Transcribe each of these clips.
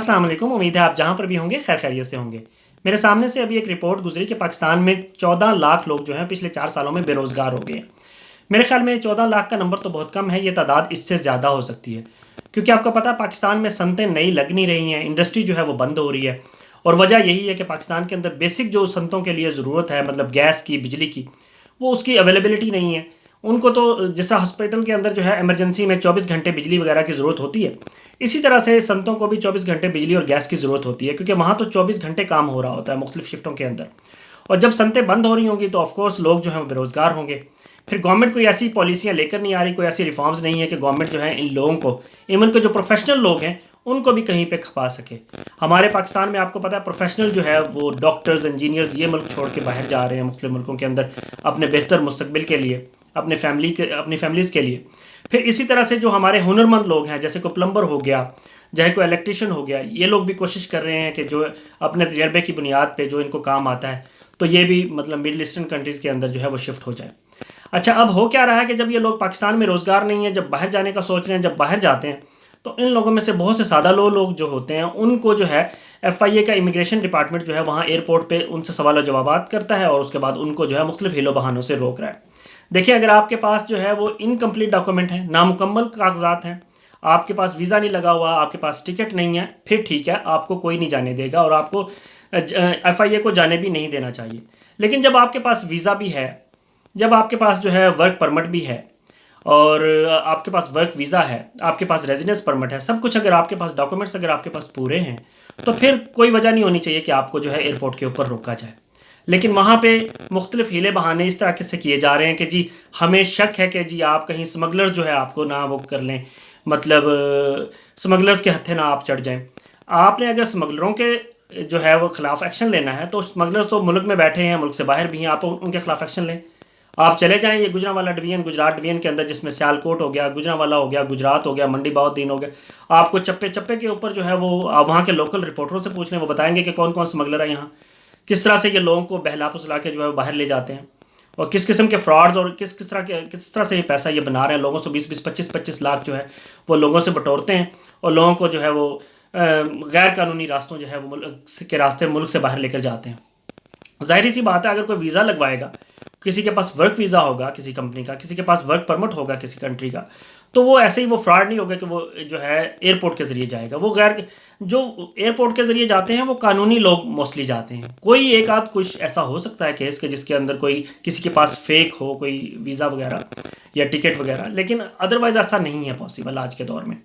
السلام علیکم، امید ہے آپ جہاں پر بھی ہوں گے خیر خیریت سے ہوں گے۔ میرے سامنے سے ابھی ایک رپورٹ گزری کہ پاکستان میں 14 لاکھ لوگ جو ہیں پچھلے 4 سالوں میں بے روزگار ہو گئے ہیں۔ میرے خیال میں 14 لاکھ کا نمبر تو بہت کم ہے، یہ تعداد اس سے زیادہ ہو سکتی ہے، کیونکہ آپ کو پتہ ہے پاکستان میں صنعتیں نئی لگ نہیں رہی ہیں، انڈسٹری جو ہے وہ بند ہو رہی ہے، اور وجہ یہی ہے کہ پاکستان کے اندر بیسک جو صنعتوں کے لیے ضرورت ہے، مطلب گیس کی، بجلی کی، وہ اس کی اویلیبلٹی نہیں ہے۔ ان کو تو جس طرح ہاسپٹل کے اندر جو ہے ایمرجنسی میں 24 گھنٹے بجلی وغیرہ کی ضرورت ہوتی ہے، اسی طرح سے صنعتوں کو بھی 24 گھنٹے بجلی اور گیس کی ضرورت ہوتی ہے، کیونکہ وہاں تو 24 گھنٹے کام ہو رہا ہوتا ہے مختلف شفٹوں کے اندر، اور جب صنعتیں بند ہو رہی ہوں گی تو آف کورس لوگ جو ہیں وہ بے روزگار ہوں گے۔ پھر گورنمنٹ کوئی ایسی پالیسیاں لے کر نہیں آ رہی، کوئی ایسی ریفارمز نہیں ہے کہ گورنمنٹ جو ہے ان لوگوں کو، ایون کہ جو پروفیشنل لوگ ہیں ان کو بھی کہیں پہ کھپا سکے۔ ہمارے پاکستان میں آپ کو پتہ ہے پروفیشنل جو ہے وہ ڈاکٹرز، انجینئرز یہ ملک چھوڑ کے باہر جا رہے ہیں مختلف ملکوں کے اندر اپنے بہتر مستقبل کے لیے، اپنی فیملیز کے لیے۔ پھر اسی طرح سے جو ہمارے ہنرمند لوگ ہیں، جیسے کوئی پلمبر ہو گیا، چاہے کوئی الیکٹریشین ہو گیا، یہ لوگ بھی کوشش کر رہے ہیں کہ جو اپنے تجربے کی بنیاد پہ جو ان کو کام آتا ہے تو یہ بھی مطلب مڈل ایسٹرن کنٹریز کے اندر جو ہے وہ شفٹ ہو جائے۔ اچھا، اب ہو کیا رہا ہے کہ جب یہ لوگ پاکستان میں روزگار نہیں ہے، جب باہر جانے کا سوچ رہے ہیں، جب باہر جاتے ہیں تو ان لوگوں میں سے بہت سے سادہ لوگ جو ہوتے ہیں ان کو جو ہے ایف آئی اے کا امیگریشن ڈپارٹمنٹ جو ہے وہاں ایئرپورٹ پہ ان سے سوال و جوابات کرتا ہے، اور اس کے بعد ان کو جو ہے مختلف ہیلو بہانوں سے روک رہا ہے۔ دیکھیں، اگر آپ کے پاس جو ہے وہ انکمپلیٹ ڈاکومنٹ ہیں، نامکمل کاغذات ہیں، آپ کے پاس ویزا نہیں لگا ہوا، آپ کے پاس ٹکٹ نہیں ہے، پھر ٹھیک ہے، آپ کو کوئی نہیں جانے دے گا اور آپ کو ایف آئی اے کو جانے بھی نہیں دینا چاہیے۔ لیکن جب آپ کے پاس ویزا بھی ہے، جب آپ کے پاس جو ہے ورک پرمٹ بھی ہے، اور آپ کے پاس ورک ویزا ہے، آپ کے پاس ریزیڈنس پرمٹ ہے، سب کچھ اگر آپ کے پاس ڈاکومنٹس اگر آپ کے پاس پورے ہیں تو پھر کوئی وجہ نہیں ہونی چاہیے کہ آپ کو جو ہے ایئرپورٹ کے اوپر روکا جائے۔ لیکن وہاں پہ مختلف ہیلے بہانے اس طرح سے کیے جا رہے ہیں کہ جی ہمیں شک ہے کہ جی آپ کہیں اسمگلر جو ہے آپ کو نہ وہ کر لیں، مطلب اسمگلرز کے ہتھے نہ آپ چڑھ جائیں۔ آپ نے اگر اسمگلروں کے جو ہے وہ خلاف ایکشن لینا ہے تو اسمگلرز تو ملک میں بیٹھے ہیں، ملک سے باہر بھی ہیں، آپ ان کے خلاف ایکشن لیں۔ آپ چلے جائیں یہ گجرانوالہ ڈویژن، گجرات ڈویژن کے اندر، جس میں سیالکوٹ ہو گیا، گجرانوالہ ہو گیا، گجرات ہو گیا، منڈی بہاؤدین ہو گیا، آپ کو چپے چپے کے اوپر جو ہے وہ وہاں کے لوکل رپورٹروں سے پوچھ لیں، وہ بتائیں گے کہ کون کون اسمگلر ہیں یہاں، کس طرح سے یہ لوگوں کو بہلا پھسلا کے جو ہے باہر لے جاتے ہیں، اور کس قسم کے فراڈز اور کس طرح سے یہ پیسہ یہ بنا رہے ہیں، لوگوں سے 20 25 لاکھ جو ہے وہ لوگوں سے بٹورتے ہیں، اور لوگوں کو جو ہے وہ غیر قانونی راستوں جو ہے وہ ملک کے راستے ملک سے باہر لے کر جاتے ہیں۔ ظاہری سی بات ہے، اگر کوئی ویزا لگوائے گا، کسی کے پاس ورک ویزا ہوگا کسی کمپنی کا، کسی کے پاس ورک پرمٹ ہوگا کسی کنٹری کا، تو وہ ایسے ہی وہ فراڈ نہیں ہوگا کہ وہ جو ہے ایئرپورٹ کے ذریعے جائے گا۔ وہ جو ایئرپورٹ کے ذریعے جاتے ہیں وہ قانونی لوگ موسٹلی جاتے ہیں۔ کوئی ایک آدھ کچھ ایسا ہو سکتا ہے کیس کہ جس کے اندر کوئی کسی کے پاس فیک ہو کوئی ویزا وغیرہ یا ٹکٹ وغیرہ، لیکن ادروائز ایسا نہیں ہے پاسبل آج کے دور میں۔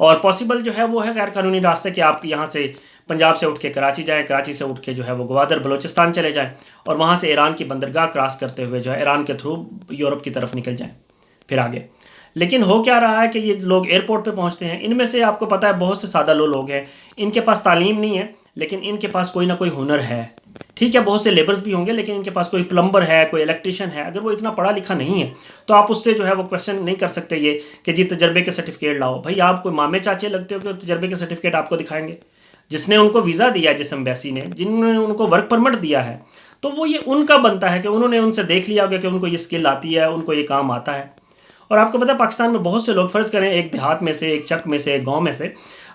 اور پاسبل جو ہے وہ ہے غیر قانونی راستے کہ آپ یہاں سے پنجاب سے اٹھ کے کراچی جائیں، کراچی سے اٹھ کے جو ہے وہ گوادر بلوچستان چلے جائیں، اور وہاں سے ایران کی بندرگاہ کراس کرتے ہوئے جو ہے ایران کے تھرو یورپ کی طرف نکل جائیں پھر آگے۔ لیکن ہو کیا رہا ہے کہ یہ لوگ ایئرپورٹ پہ پہنچتے ہیں، ان میں سے آپ کو پتہ ہے بہت سے سادہ لوگ ہیں، ان کے پاس تعلیم نہیں ہے لیکن ان کے پاس کوئی نہ کوئی ہنر ہے، ٹھیک ہے، بہت سے لیبرز بھی ہوں گے لیکن ان کے پاس کوئی پلمبر ہے، کوئی الیکٹریشین ہے، اگر وہ اتنا پڑھا لکھا نہیں ہے تو آپ اس سے جو ہے وہ کویشچن نہیں کر سکتے یہ کہ جی تجربے کے سرٹیفکیٹ لاؤ۔ بھائی آپ کوئی مامے چاچے لگتے ہو کہ تجربے کے سرٹیفکیٹ آپ کو دکھائیں گے؟ جس نے ان کو ویزا دیا ہے، جس ایمبیسی نے، جن نے ان کو ورک پرمٹ دیا ہے، تو وہ یہ ان کا بنتا ہے کہ انہوں نے ان سے دیکھ لیا ہوگا کہ ان کو یہ اسکل آتی ہے، ان کو یہ کام آتا ہے۔ اور آپ کو پتہ ہے پاکستان میں بہت سے لوگ، فرض کریں ایک دیہات میں سے، ایک چک میں سے، ایک گاؤں میں سے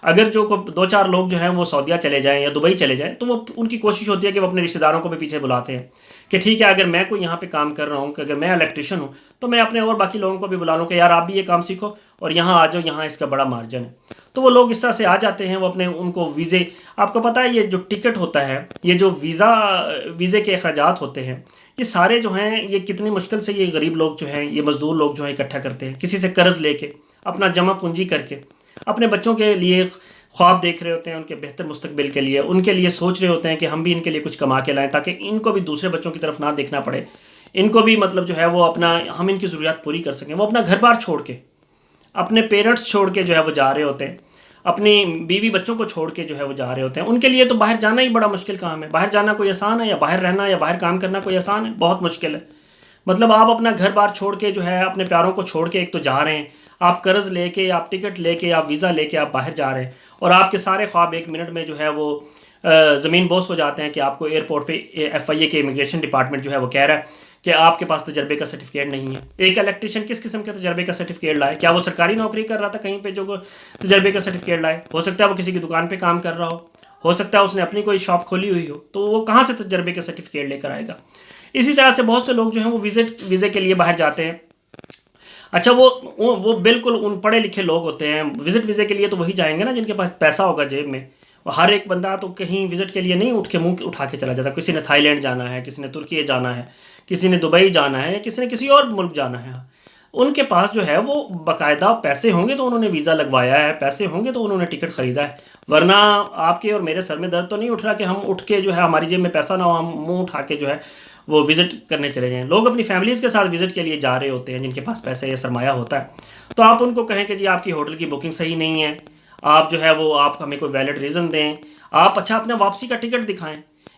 اگر جو 2-4 لوگ جو ہیں وہ سعودیہ چلے جائیں یا دبئی چلے جائیں تو وہ ان کی کوشش ہوتی ہے کہ وہ اپنے رشتہ داروں کو بھی پیچھے بلاتے ہیں کہ ٹھیک ہے اگر میں کوئی یہاں پہ کام کر رہا ہوں، کہ اگر میں الیکٹریشین ہوں تو میں اپنے اور باقی لوگوں کو بھی بلا لوں کہ یار آپ بھی یہ کام سیکھو اور یہاں آ جاؤ، یہاں اس کا بڑا مارجن ہے۔ تو وہ لوگ اس طرح سے آ جاتے ہیں، وہ اپنے ان کو ویزے، آپ کو پتہ ہے یہ جو ٹکٹ ہوتا ہے، یہ جو ویزے کے اخراجات ہوتے ہیں، یہ سارے جو ہیں یہ کتنی مشکل سے یہ غریب لوگ جو ہیں، یہ مزدور لوگ جو ہیں اکٹھا کرتے ہیں، کسی سے قرض لے کے، اپنا جمع پونجی کر کے، اپنے بچوں کے لیے خواب دیکھ رہے ہوتے ہیں، ان کے بہتر مستقبل کے لیے، ان کے لیے سوچ رہے ہوتے ہیں کہ ہم بھی ان کے لیے کچھ کما کے لائیں تاکہ ان کو بھی دوسرے بچوں کی طرف نہ دیکھنا پڑے، ان کو بھی مطلب جو ہے وہ اپنا، ہم ان کی ضروریات پوری کر سکیں۔ وہ اپنا گھر بار چھوڑ کے، اپنے پیرنٹس چھوڑ کے جو ہے وہ جا رہے ہوتے ہیں، اپنی بیوی بچوں کو چھوڑ کے جو ہے وہ جا رہے ہوتے ہیں۔ ان کے لیے تو باہر جانا ہی بڑا مشکل کام ہے۔ باہر جانا کوئی آسان ہے؟ یا باہر رہنا یا باہر کام کرنا کوئی آسان ہے؟ بہت مشکل ہے۔ مطلب آپ اپنا گھر بار چھوڑ کے جو ہے اپنے پیاروں کو چھوڑ کے ایک تو جا رہے ہیں، آپ قرض لے کے، آپ ٹکٹ لے کے، آپ ویزا لے کے آپ باہر جا رہے ہیں، اور آپ کے سارے خواب ایک منٹ میں جو ہے وہ زمین بوس ہو جاتے ہیں کہ آپ کو ایئرپورٹ پہ ایف آئی اے کے امیگریشن ڈپارٹمنٹ جو ہے وہ کہہ رہا ہے کہ آپ کے پاس تجربے کا سرٹیفکیٹ نہیں ہے. ایک الیکٹریشین کس قسم کے تجربے کا سرٹیفکیٹ لائے؟ کیا وہ سرکاری نوکری کر رہا تھا کہیں پہ جو تجربے کا سرٹیفکیٹ لائے؟ ہو سکتا ہے وہ کسی کی دکان پہ کام کر رہا ہو سکتا ہے اس نے اپنی کوئی شاپ کھولی ہوئی ہو, تو وہ کہاں سے تجربے کا سرٹیفکیٹ لے کر آئے گا؟ اسی طرح سے بہت سے لوگ جو ہیں وہ ویزے کے لیے باہر جاتے ہیں. اچھا وہ بالکل ان پڑھے لکھے لوگ ہوتے ہیں, ویزے کے لیے تو وہی جائیں گے نا جن کے پاس پیسہ ہوگا جیب میں. ہر ایک بندہ تو کہیں وزٹ کے لیے نہیں اٹھ کے منہ اٹھا کے چلا جاتا. کسی نے تھائی لینڈ جانا ہے, کسی نے ترکی جانا ہے, کسی نے دبئی جانا ہے, یا کسی نے کسی اور ملک جانا ہے. ان کے پاس جو ہے وہ باقاعدہ پیسے ہوں گے تو انہوں نے ویزا لگوایا ہے, پیسے ہوں گے تو انہوں نے ٹکٹ خریدا ہے. ورنہ آپ کے اور میرے سر میں درد تو نہیں اٹھ رہا کہ ہم اٹھ کے جو ہے ہماری جیب میں پیسہ نہ ہو, ہم منہ اٹھا کے جو ہے وہ وزٹ کرنے چلے جائیں. لوگ اپنی فیملیز کے ساتھ وزٹ کے لیے جا رہے ہوتے ہیں جن کے پاس پیسے یا سرمایہ ہوتا ہے. تو آپ ان کو کہیں کہ جی آپ کی ہوٹل کی بکنگ صحیح نہیں ہے, آپ جو ہے وہ آپ ہمیں کوئی ویلڈ ریزن دیں, آپ اچھا اپنا واپسی کا ٹکٹ دکھائیں.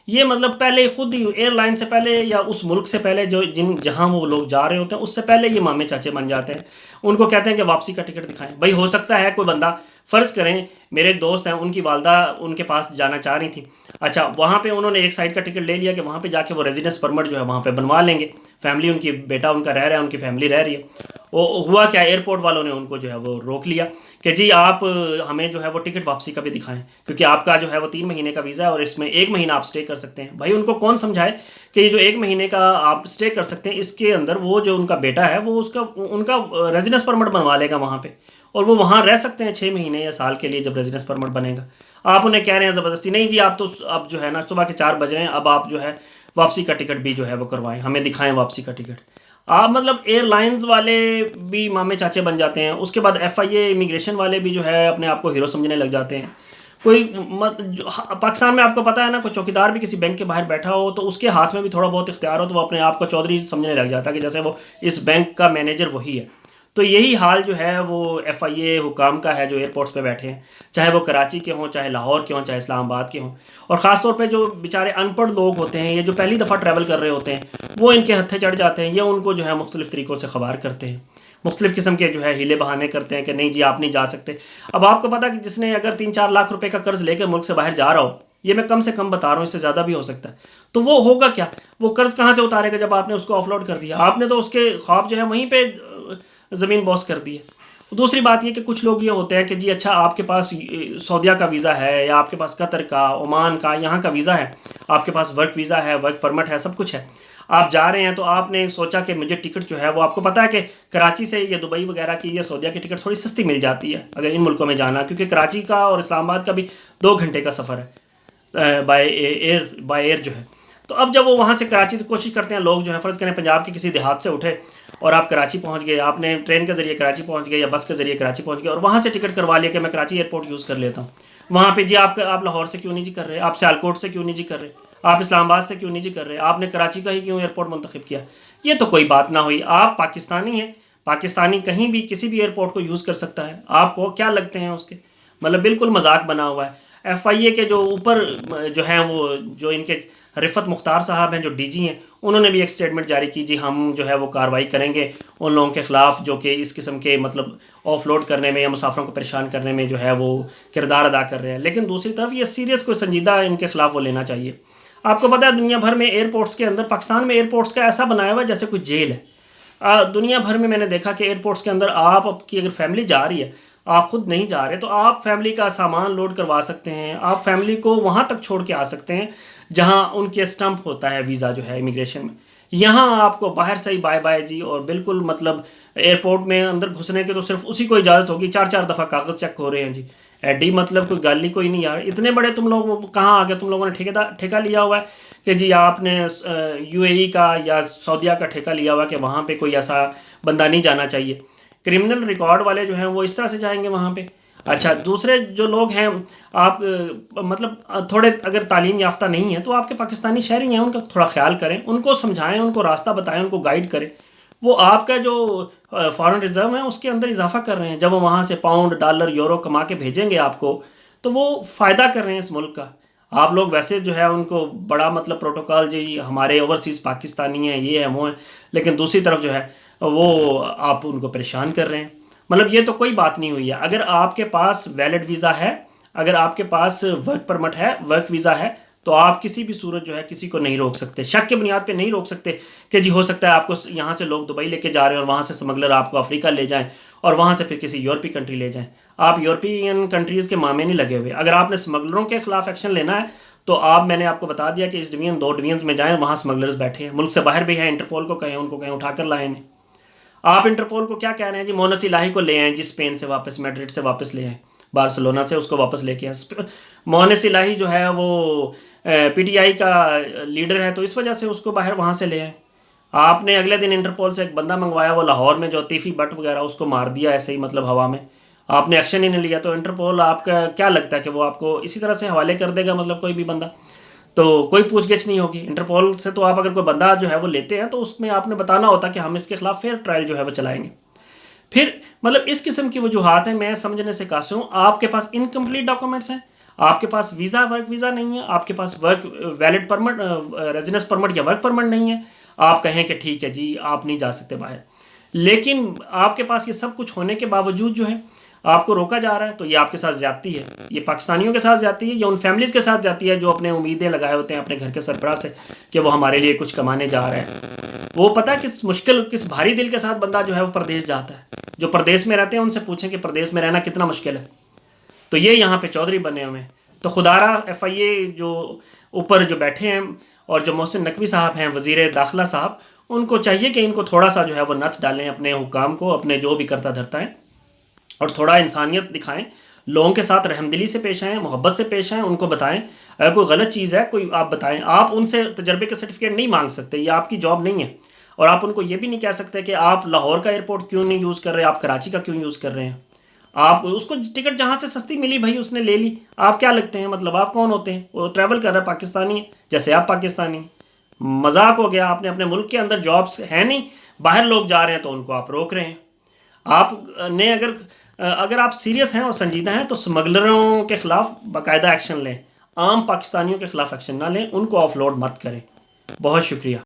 یہ مطلب پہلے خود ہی ایئر لائن سے پہلے یا اس ملک سے پہلے جہاں وہ لوگ جا رہے ہوتے ہیں اس سے پہلے یہ مامے چاچے بن جاتے ہیں. ان کو کہتے ہیں کہ واپسی کا ٹکٹ دکھائیں. بھائی ہو سکتا ہے کوئی بندہ, فرض کریں میرے ایک دوست ہیں, ان کی والدہ ان کے پاس جانا چاہ رہی تھی. اچھا وہاں پہ انہوں نے ایک سائڈ کا ٹکٹ لے لیا کہ وہاں پہ جا کے وہ ریزیڈنس پرمٹ جو ہے وہاں پہ بنوا لیں گے. فیملی ان کی, بیٹا ان کا رہ رہا ہے, ان کی فیملی رہ رہی ہے. وہ ہوا کیا, ایئرپورٹ والوں نے ان کو جو ہے وہ روک لیا کہ جی آپ ہمیں جو ہے وہ ٹکٹ واپسی کا بھی دکھائیں, کیونکہ آپ کا جو ہے وہ 3 مہینے کا ویزا ہے اور اس میں 1 مہینہ آپ اسٹے کر سکتے ہیں. بھائی ان کو کون سمجھائے کہ یہ جو 1 مہینے کا آپ اسٹے کر سکتے ہیں اس کے اندر وہ جو ان کا بیٹا ہے وہ ان کا ریزیڈنس پرمٹ بنوا لے گا وہاں پہ, اور وہ وہاں رہ سکتے ہیں 6 مہینے یا سال کے لیے جب ریزیڈنس پرمٹ بنے گا. آپ انہیں کہہ رہے ہیں زبردستی نہیں جی آپ تو اب جو ہے نا صبح کے 4 بج رہے ہیں, اب آپ جو ہے واپسی کا ٹکٹ بھی جو ہے وہ کروائیں, ہمیں دکھائیں واپسی کا ٹکٹ. آپ مطلب ایئر لائنز والے بھی مامے چاچے بن جاتے ہیں. اس کے بعد FIA امیگریشن والے بھی جو ہے اپنے آپ کو ہیرو سمجھنے لگ جاتے ہیں. کوئی پاکستان میں آپ کو پتہ ہے نا, کوئی چوکیدار بھی کسی بینک کے باہر بیٹھا ہو تو اس کے ہاتھ میں بھی تھوڑا بہت اختیار ہو تو وہ اپنے آپ کو چودھری سمجھنے لگ جاتا ہے کہ جیسے وہ اس بینک کا مینیجر وہی ہے. تو یہی حال جو ہے وہ FIA حکام کا ہے جو ایئرپورٹس پہ بیٹھے ہیں, چاہے وہ کراچی کے ہوں, چاہے لاہور کے ہوں, چاہے اسلام آباد کے ہوں. اور خاص طور پہ جو بیچارے ان پڑھ لوگ ہوتے ہیں, یہ جو پہلی دفعہ ٹریول کر رہے ہوتے ہیں, وہ ان کے ہتھے چڑھ جاتے ہیں. یہ ان کو جو ہے مختلف طریقوں سے خبر کرتے ہیں, مختلف قسم کے جو ہے ہیلے بہانے کرتے ہیں کہ نہیں جی آپ نہیں جا سکتے. اب آپ کو پتا کہ جس نے اگر 3-4 لاکھ روپے کا قرض لے کے ملک سے باہر جا رہا ہو, یہ میں کم سے کم بتا رہا ہوں, اس سے زیادہ بھی ہو سکتا ہے, تو وہ ہوگا کیا, وہ قرض کہاں سے اتارے گا جب آپ نے اس کو آف لوڈ کر دیا. آپ نے تو اس کے خواب جو ہے وہیں پہ زمین بوس کر دی ہے. دوسری بات یہ کہ کچھ لوگ یہ ہوتے ہیں کہ جی اچھا آپ کے پاس سعودیہ کا ویزا ہے, یا آپ کے پاس قطر کا, عمان کا, یہاں کا ویزا ہے, آپ کے پاس ورک ویزا ہے, ورک پرمٹ ہے, سب کچھ ہے, آپ جا رہے ہیں تو آپ نے سوچا کہ مجھے ٹکٹ جو ہے وہ, آپ کو پتہ ہے کہ کراچی سے یا دبئی وغیرہ کی یا سعودیہ کی ٹکٹ تھوڑی سستی مل جاتی ہے اگر ان ملکوں میں جانا, کیونکہ کراچی کا اور اسلام آباد کا بھی 2 گھنٹے کا سفر ہے بائی ایئر جو ہے. تو اب جب وہ وہاں سے کراچی سے کوشش کرتے ہیں لوگ جو ہے, فرض کریں پنجاب کے کسی دیہات سے اٹھے اور آپ کراچی پہنچ گئے, آپ نے ٹرین کے ذریعے کراچی پہنچ گئے یا بس کے ذریعے کراچی پہنچ گئے, اور وہاں سے ٹکٹ کروا لیا کہ میں کراچی ایئرپورٹ یوز کر لیتا ہوں. وہاں پہ جی آپ لاہور سے کیوں نہیں جی کر رہے, آپ سیالکوٹ سے کیوں نہیں جی کر رہے, آپ اسلام آباد سے کیوں نہیں جی کر رہے, آپ نے کراچی کا ہی کیوں ایئرپورٹ منتخب کیا. یہ تو کوئی بات نہ ہوئی. آپ پاکستانی ہیں, پاکستانی کہیں بھی کسی بھی ایئرپورٹ کو یوز کر سکتا ہے. آپ کو کیا لگتے ہیں اس کے, مطلب بالکل مذاق بنا ہوا ہے. FIA کے جو اوپر جو ہیں وہ جو ان کے رفت مختار صاحب ہیں جو DG ہیں, انہوں نے بھی ایک سٹیٹمنٹ جاری کی, جی ہم جو ہے وہ کارروائی کریں گے ان لوگوں کے خلاف جو کہ اس قسم کے مطلب آف لوڈ کرنے میں یا مسافروں کو پریشان کرنے میں جو ہے وہ کردار ادا کر رہے ہیں. لیکن دوسری طرف یہ سیریس کوئی سنجیدہ ان کے خلاف وہ لینا چاہیے. آپ کو پتہ ہے دنیا بھر میں ایئرپورٹس کے اندر, پاکستان میں ایئرپورٹس کا ایسا بنایا ہوا ہے جیسے کوئی جیل ہے. دنیا بھر میں نے دیکھا کہ ایئرپورٹس کے اندر آپ کی اگر فیملی جا رہی ہے, آپ خود نہیں جا رہے, تو آپ فیملی کا سامان لوڈ کروا سکتے ہیں, آپ فیملی کو وہاں تک چھوڑ کے آ سکتے ہیں جہاں ان کے اسٹمپ ہوتا ہے ویزا جو ہے امیگریشن میں. یہاں آپ کو باہر سے ہی بائے بائے جی, اور بالکل مطلب ایئرپورٹ میں اندر گھسنے کے تو صرف اسی کو اجازت ہوگی, 4 دفعہ کاغذ چیک ہو رہے ہیں جی. ایڈی مطلب کوئی گل ہی کوئی نہیں یار. اتنے بڑے تم لوگ کہاں آ گئے, تم لوگوں نے ٹھیکہ لیا ہوا ہے کہ جی آپ نے UAE کا یا سعودیہ کا ٹھیکہ لیا ہوا ہے کہ وہاں پہ کوئی ایسا بندہ نہیں جانا چاہیے. کرمنل ریکارڈ والے جو ہیں وہ اس طرح سے جائیں گے وہاں پہ. اچھا دوسرے جو لوگ ہیں, آپ مطلب تھوڑے اگر تعلیم یافتہ نہیں ہیں تو آپ کے پاکستانی شہری ہیں, ان کا تھوڑا خیال کریں, ان کو سمجھائیں, ان کو راستہ بتائیں, ان کو گائیڈ کریں. وہ آپ کا جو فارن ریزرو ہے اس کے اندر اضافہ کر رہے ہیں. جب وہ وہاں سے پاؤنڈ, ڈالر, یورو کما کے بھیجیں گے آپ کو, تو وہ فائدہ کر رہے ہیں اس ملک کا. آپ لوگ ویسے جو ہے ان کو بڑا مطلب پروٹوکال جی ہمارے اوورسیز پاکستانی ہیں, یہ ہیں وہ ہیں, لیکن دوسری طرف جو ہے وہ آپ ان کو پریشان کر رہے ہیں. مطلب یہ تو کوئی بات نہیں ہوئی ہے. اگر آپ کے پاس ویلڈ ویزا ہے, اگر آپ کے پاس ورک پرمٹ ہے, ورک ویزا ہے, تو آپ کسی بھی صورت جو ہے کسی کو نہیں روک سکتے، شک کے بنیاد پہ نہیں روک سکتے کہ جی ہو سکتا ہے آپ کو یہاں سے لوگ دبئی لے کے جا رہے ہیں اور وہاں سے اسمگلر آپ کو افریقہ لے جائیں اور وہاں سے پھر کسی یورپی کنٹری لے جائیں۔ آپ یورپین کنٹریز کے معاملے نہیں لگے ہوئے، اگر آپ نے اسمگلروں کے خلاف ایکشن لینا ہے تو میں نے آپ کو بتا دیا کہ اس ڈویژن 2 ڈویژنز میں جائیں، وہاں اسمگلرز بیٹھے ہیں، ملک سے باہر بھی ہیں، انٹرپول کو کہیں، ان کو کہیں اٹھا کر لائیں انہیں۔ آپ انٹرپول کو کیا کہہ رہے ہیں جی مونس الہی کو لے آئیں، جی اسپین سے واپس، میڈرڈ سے واپس لے آئیں، بارسلونا سے اس کو واپس لے کے آئیں۔ مونس الہی جو ہے وہ پی ٹی آئی کا لیڈر ہے، تو اس وجہ سے اس کو باہر وہاں سے لے آئیں۔ آپ نے اگلے دن انٹرپول سے ایک بندہ منگوایا، وہ لاہور میں جو عطیفی بٹ وغیرہ، اس کو مار دیا ایسے ہی مطلب ہوا میں، آپ نے ایکشن ہی نہیں لیا، تو انٹرپول آپ کا کیا لگتا ہے کہ وہ آپ کو اسی طرح سے حوالے کر دے گا مطلب کوئی بھی بندہ؟ تو کوئی پوچھ گچھ نہیں ہوگی انٹرپول سے۔ تو آپ اگر کوئی بندہ جو ہے وہ لیتے ہیں تو اس میں آپ نے بتانا ہوتا کہ ہم اس کے خلاف فیئر ٹرائل جو ہے وہ چلائیں گے۔ پھر مطلب اس قسم کی وجوہات ہیں، میں سمجھنے سے قاصر ہوں۔ آپ کے پاس انکمپلیٹ ڈاکومنٹس ہیں، آپ کے پاس ویزا ورک ویزا نہیں ہے، آپ کے پاس work valid permit residence permit یا ورک پرمٹ نہیں ہے، آپ کہیں کہ ٹھیک ہے جی آپ نہیں جا سکتے باہر، لیکن آپ کے پاس یہ سب کچھ ہونے کے باوجود جو ہے آپ کو روکا جا رہا ہے، تو یہ آپ کے ساتھ زیادتی ہے، یہ پاکستانیوں کے ساتھ زیادتی ہے یا ان فیملیز کے ساتھ جاتی ہے جو اپنے امیدیں لگائے ہوتے ہیں اپنے گھر کے سربراہ سے کہ وہ ہمارے لیے کچھ کمانے جا رہے ہیں۔ وہ پتہ کس مشکل، کس بھاری دل کے ساتھ بندہ جو ہے وہ پردیس جاتا ہے۔ جو پردیس میں رہتے ہیں ان سے پوچھیں کہ پردیس میں رہنا کتنا مشکل ہے، تو یہ یہاں پہ چودھری بنے ہوئے ہیں۔ تو خدارہ ایف آئی اے جو اوپر جو بیٹھے ہیں اور جو محسن نقوی صاحب ہیں وزیر داخلہ صاحب، ان کو چاہیے کہ ان کو تھوڑا سا جو ہے وہ نتھ ڈالیں اپنے حکام کو، اپنے جو بھی کرتا دھرتا ہے، اور تھوڑا انسانیت دکھائیں، لوگوں کے ساتھ رحم دلی سے پیش آئیں، محبت سے پیش آئیں، ان کو بتائیں اگر کوئی غلط چیز ہے کوئی آپ بتائیں۔ آپ ان سے تجربے کے سرٹیفکیٹ نہیں مانگ سکتے، یہ آپ کی جاب نہیں ہے، اور آپ ان کو یہ بھی نہیں کہہ سکتے کہ آپ لاہور کا ایئرپورٹ کیوں نہیں یوز کر رہے، آپ کراچی کا کیوں یوز کر رہے ہیں۔ آپ اس کو ٹکٹ جہاں سے سستی ملی بھائی اس نے لے لی، آپ کیا لگتے ہیں مطلب آپ کون ہوتے ہیں؟ وہ ٹریول کر رہا ہے، پاکستانی ہے جیسے آپ پاکستانی ہیں۔ مذاق ہو گیا، آپ نے اپنے ملک کے اندر جابس ہیں نہیں، باہر لوگ جا رہے ہیں تو ان کو آپ روک رہے ہیں۔ آپ نے اگر آپ سیریس ہیں اور سنجیدہ ہیں تو اسمگلروں کے خلاف باقاعدہ ایکشن لیں، عام پاکستانیوں کے خلاف ایکشن نہ لیں، ان کو آف لوڈ مت کریں۔ بہت شکریہ۔